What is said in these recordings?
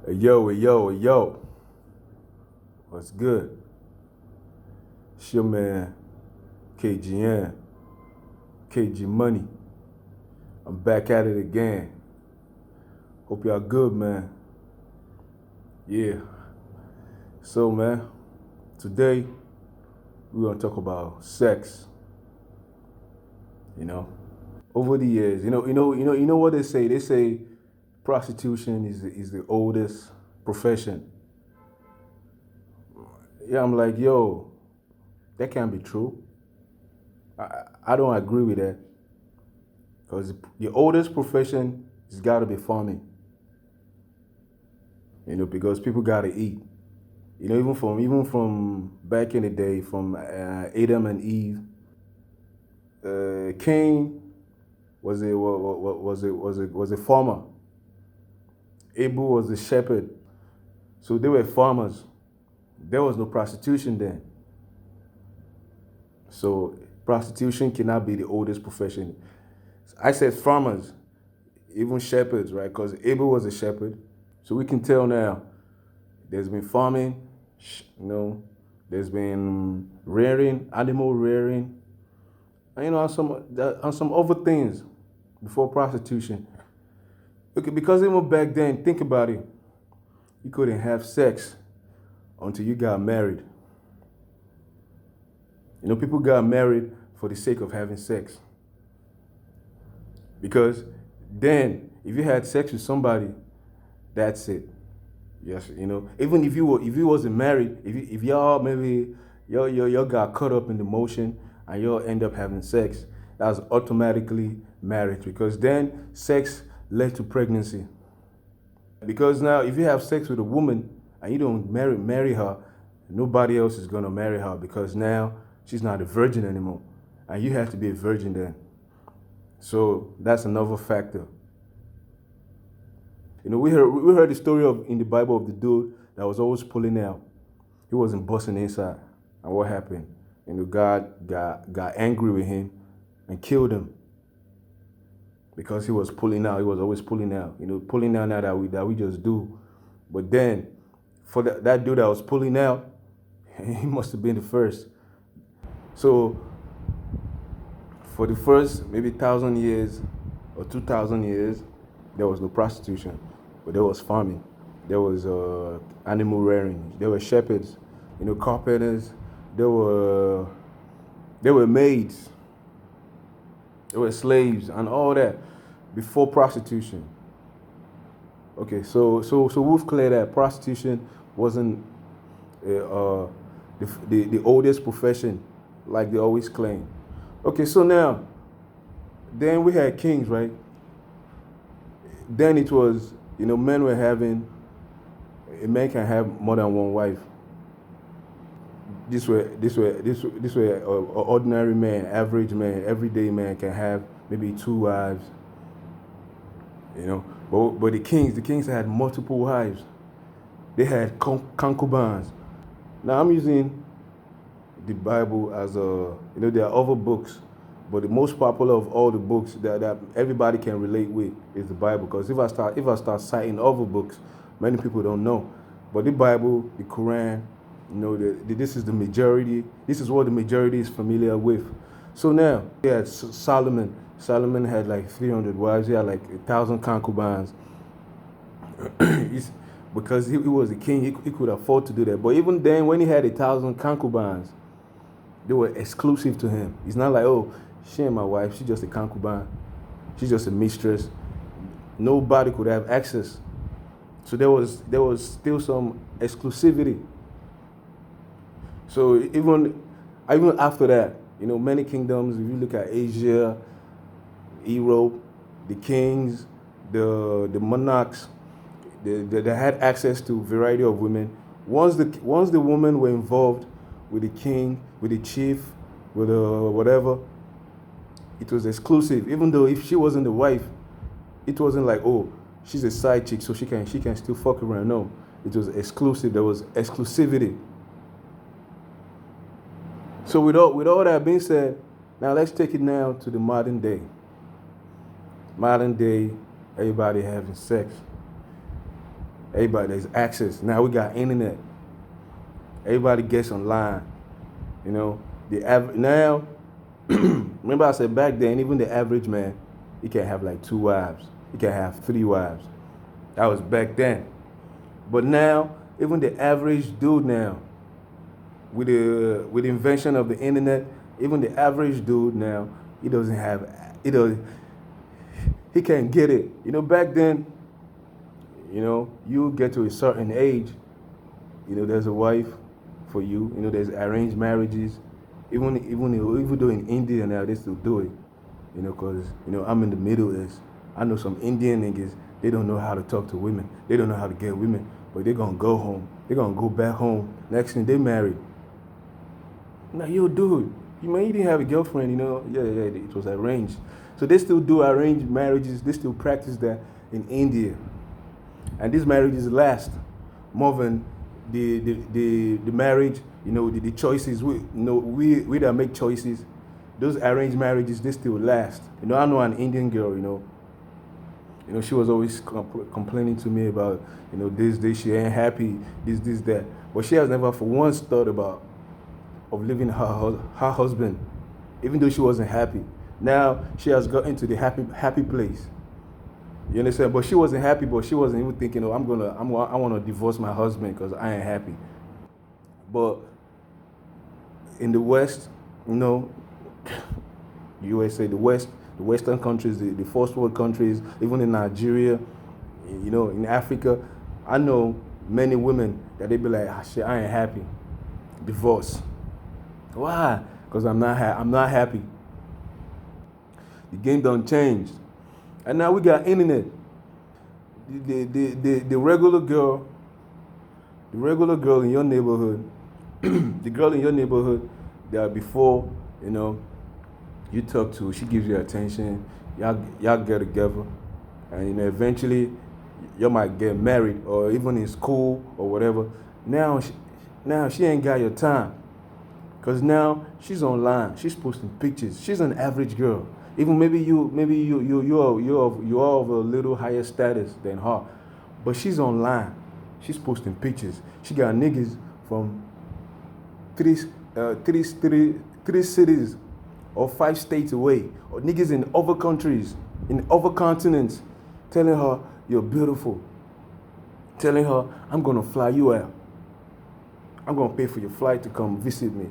Yo. What's good? It's your man, KGN, KG Money. I'm back at it again. Hope y'all good, man. Yeah. So, man, today we're gonna talk about sex. You know, over the years, you know what they say. They say prostitution is the oldest profession. Yeah, I'm like, yo, that can't be true. I don't agree with that because the oldest profession has got to be farming. Because people got to eat. Even from back in the day, from Adam and Eve, Cain was a farmer. Abel was a shepherd. So they were farmers. There was no prostitution then. So prostitution cannot be the oldest profession. I said farmers, even shepherds, right? Because Abel was a shepherd. So we can tell now there's been farming, there's been rearing, animal rearing, and on some other things before prostitution. Okay, because even back then, think about it, you couldn't have sex until you got married. People got married for the sake of having sex. Because then, if you had sex with somebody, that's it. Yes, even if you wasn't married, if y'all maybe y'all got caught up in the motion and y'all end up having sex, that's automatically marriage because then sex led to pregnancy. Because now if you have sex with a woman and you don't marry her, nobody else is gonna marry her because now she's not a virgin anymore, and you have to be a virgin then. So that's another factor. We heard the story in the Bible of the dude that was always pulling out. He wasn't busting inside. And what happened? God got angry with him and killed him. Because he was pulling out. He was always pulling out. Pulling out now that we just do. But then, for that dude that was pulling out, he must have been the first. So, for the first maybe 1,000 years or 2,000 years, there was no prostitution, but there was farming, there was animal rearing, there were shepherds, carpenters, there were maids, there were slaves, and all that before prostitution. Okay, so we've cleared that prostitution wasn't the oldest profession like they always claim. Okay, so now, then we had kings, right? Then it was, men were having, a man can have more than one wife. This way, ordinary man, average man, everyday man can have maybe 2 wives. But the kings had multiple wives. They had concubines. Now I'm using the Bible as there are other books, but the most popular of all the books that everybody can relate with is the Bible. Because if I start citing other books, many people don't know. But the Bible, the Quran, this is the majority. This is what the majority is familiar with. So now, we had Solomon. Solomon had like 300 wives. He had like 1,000 concubines. Because he was a king, he could afford to do that. But even then, when he had 1,000 concubines, they were exclusive to him. It's not like, oh, she ain't my wife, she's just a concubine, she's just a mistress. Nobody could have access. So there was still some exclusivity. So even after that, many kingdoms, if you look at Asia, Europe, the kings, the monarchs, they had access to a variety of women. Once the women were involved with the king, with the chief, with whatever, it was exclusive. Even though if she wasn't the wife, it wasn't like, oh, she's a side chick, so she can still fuck around. No, it was exclusive. There was exclusivity. So with all that being said, now let's take it now to the modern day. Modern day, everybody having sex. Everybody, there's access. Now we got internet. Everybody gets online. You know, now, remember I said back then, even the average man, he can have like 2 wives. He can have 3 wives. That was back then. But now, even the average dude now, with the invention of the internet, even the average dude now, he can't get it. You know, back then, you know, you get to a certain age, you know, there's a wife for you. You know, there's arranged marriages. Even though in India now they still do it. You know, cause you know I'm in the Middle East. I know some Indian niggas. They don't know how to talk to women. They don't know how to get women. But they're gonna go home. They're gonna go back home. Next thing they married. Now, yo, dude, you didn't have a girlfriend, you know? Yeah, it was arranged. So they still do arranged marriages. They still practice that in India. And these marriages last more than the marriage, you know, the choices. We that make choices, those arranged marriages, they still last. You know, I know an Indian girl, you know, she was always complaining to me about, you know, this, she ain't happy, this, that. But she has never for once thought about of leaving her husband, even though she wasn't happy. Now she has got into the happy place. You understand? But she wasn't happy, but she wasn't even thinking, oh, I want to divorce my husband because I ain't happy. But in the West, you know, USA, the Western countries, the first world countries, even in Nigeria, you know, in Africa, I know many women that they be like, shit, I ain't happy. Divorce. Why? Because I'm not happy. The game done changed. And now we got internet. The regular girl in your neighborhood, the girl in your neighborhood that before, you know, you talk to, she gives you attention, y'all get together, and you know, eventually you might get married or even in school or whatever. Now she ain't got your time. Because now she's online, she's posting pictures. She's an average girl. Even maybe you're of a little higher status than her. But she's online. She's posting pictures. She got niggas from three cities or 5 states away, or niggas in other countries, in other continents, telling her you're beautiful. Telling her, I'm gonna fly you out. I'm gonna pay for your flight to come visit me.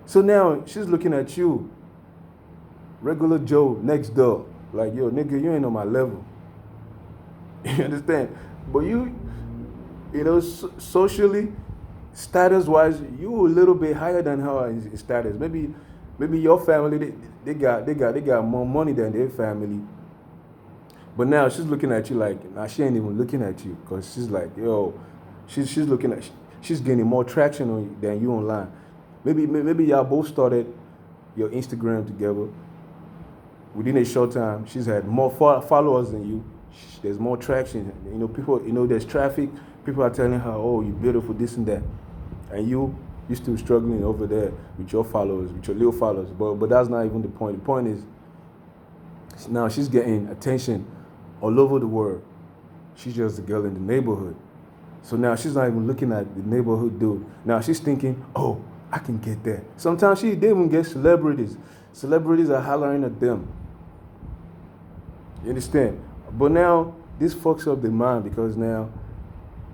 So now she's looking at you, regular Joe next door, like, yo, nigga, you ain't on my level. You understand? But you know, socially, status-wise, you a little bit higher than her in status. Maybe your family, they got more money than their family. But now she's looking at you like, nah, she ain't even looking at you, because she's like, yo, she's gaining more traction on you than you online. Maybe y'all both started your Instagram together. Within a short time, she's had more followers than you. There's more traction. You know, people, you know, there's traffic. People are telling her, oh, you're beautiful, this and that. And you're still struggling over there with your followers, with your little followers. But that's not even the point. The point is, now she's getting attention all over the world. She's just a girl in the neighborhood. So now she's not even looking at the neighborhood dude. Now she's thinking, oh, I can get that. Sometimes they even get celebrities. Celebrities are hollering at them. You understand? But now this fucks up the mind, because now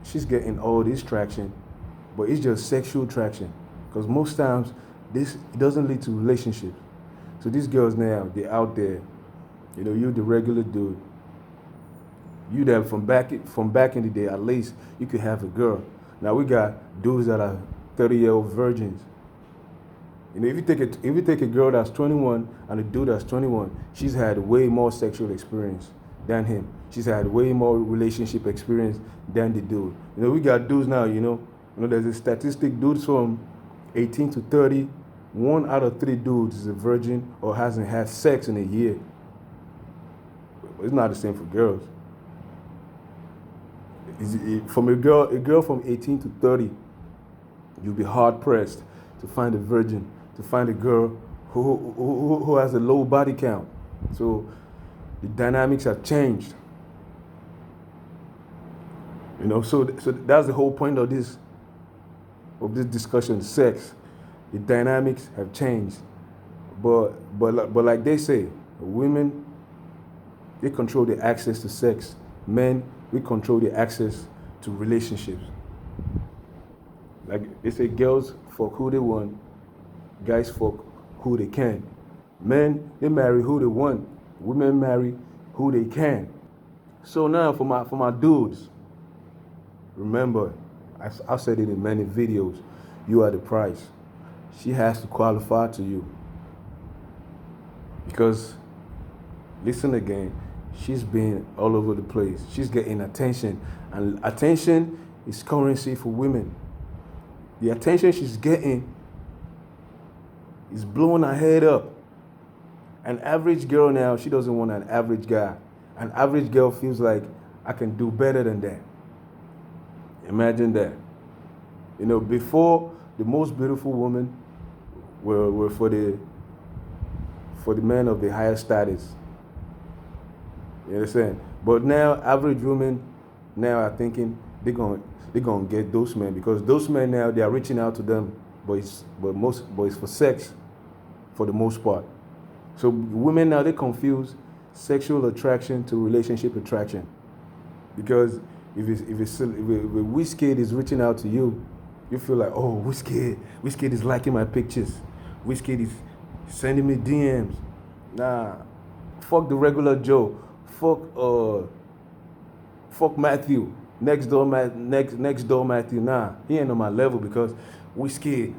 she's getting all this traction, but it's just sexual traction. Because most times it doesn't lead to relationships. So these girls now, they're out there. You know, you're the regular dude. You that from back in the day, at least you could have a girl. Now we got dudes that are 30-year-old virgins. You know, if you take a girl that's 21 and a dude that's 21, she's had way more sexual experience than him. She's had way more relationship experience than the dude. You know, we got dudes now, you know, there's a statistic, dudes from 18 to 30, 1 out of 3 dudes is a virgin or hasn't had sex in a year. But it's not the same for girls. From a girl from 18 to 30, you'll be hard pressed to find a virgin, to find a girl who has a low body count. So the dynamics have changed. So that's the whole point of this discussion. Sex, the dynamics have changed, but like they say, women, they control the access to sex. Men, we control the access to relationships. Like they say, girls fuck who they want, guys fuck who they can. Men, they marry who they want. Women marry who they can. So now for my dudes, remember, I said it in many videos, you are the prize. She has to qualify to you. Because, listen again, she's been all over the place. She's getting attention. And attention is currency for women. The attention she's getting is blowing her head up. An average girl now, she doesn't want an average guy. An average girl feels like, I can do better than that. Imagine that. Before, the most beautiful women were for the men of the higher status. You understand? But now, average women now are thinking they're gonna get those men, because those men now, they are reaching out to them, but it's for sex, for the most part. So women now, they confuse sexual attraction to relationship attraction, because if Wizkid is reaching out to you, you feel like, oh, Wizkid is liking my pictures, Wizkid is sending me DMs. Nah, fuck the regular Joe, fuck Matthew, next door Matthew. Nah, he ain't on my level, because Wizkid,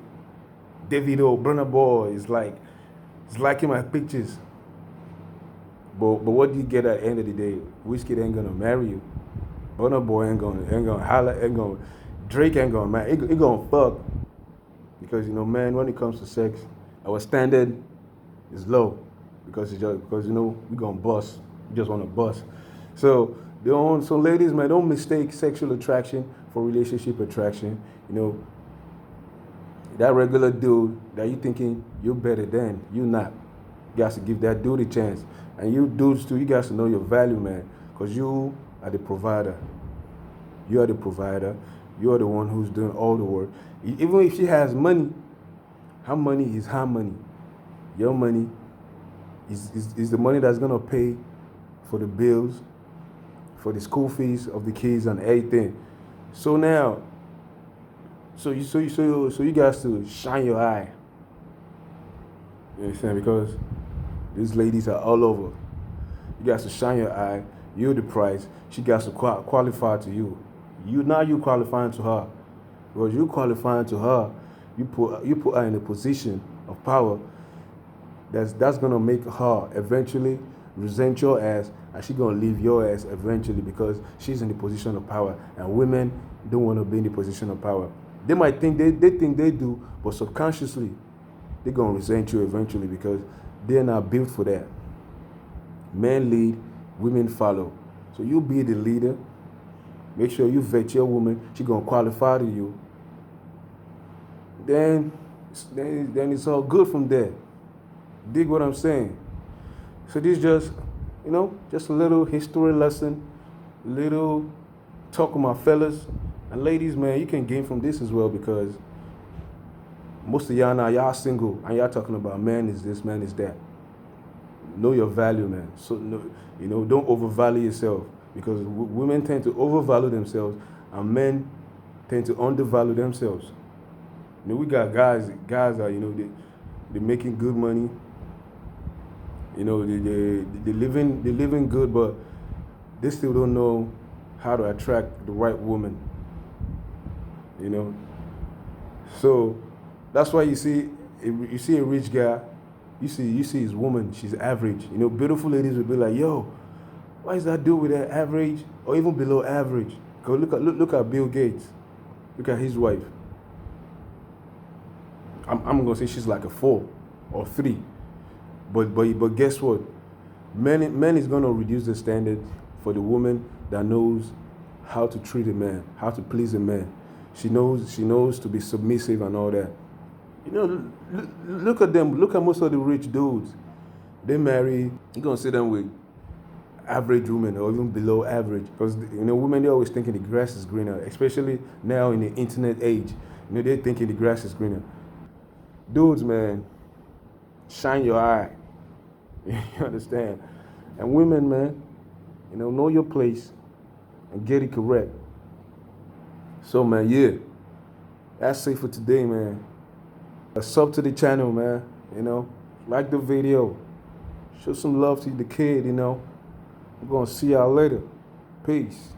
Davido, Burna Boy is liking my pictures. But what do you get at the end of the day? Wizkid ain't gonna marry you. Burna Boy ain't gonna holler, Drake ain't gonna marry. He gonna fuck. Because man, when it comes to sex, our standard is low. Because we gonna bust. We just wanna bust. So ladies, man, don't mistake sexual attraction for relationship attraction. That regular dude that you thinking you're better than, you not. You guys to give that dude a chance. And you dudes too, you guys to know your value, man. Because you are the provider. You are the provider. You are the one who's doing all the work. Even if she has money, her money is her money. Your money is the money that's gonna pay for the bills, for the school fees of the kids and everything. So now, so you guys to shine your eye. You understand? Because these ladies are all over. You guys to shine your eye. You're the prize. She got to qualify to you. You qualifying to her. Because you qualifying to her, you put her in a position of power that's gonna make her eventually resent your ass, and she's gonna leave your ass eventually, because she's in the position of power. And women don't want to be in the position of power. They might think they think they do, but subconsciously they're gonna resent you eventually, because they're not built for that. Men lead, women follow. So you be the leader. Make sure you vet your woman. She gonna qualify to you. Then it's all good from there. Dig what I'm saying? So this just a little history lesson, little talk with my fellas. And ladies, man, you can gain from this as well, because most of y'all now, y'all single, and y'all talking about man is this, man is that. Know your value, man. So, don't overvalue yourself, because women tend to overvalue themselves, and men tend to undervalue themselves. We got guys are, they're making good money. They living good, but they still don't know how to attract the right woman. So that's why you see a rich guy, you see his woman, she's average. Beautiful ladies will be like, yo, why is that dude with that average or even below average? Go look at Bill Gates. Look at his wife. I'm gonna say she's like a 4 or 3. But guess what? Men is gonna reduce the standard for the woman that knows how to treat a man, how to please a man. She knows to be submissive and all that. Look at them. Look at most of the rich dudes. They marry. You're gonna see them with average women or even below average, because women, they're always thinking the grass is greener, especially now in the internet age. They're thinking the grass is greener. Dudes, man, shine your eye. You understand? And women, man, know your place and get it correct. So, man, yeah, that's it for today, man. Sub to the channel, man. Like the video, show some love to the kid. We're gonna see y'all later. Peace.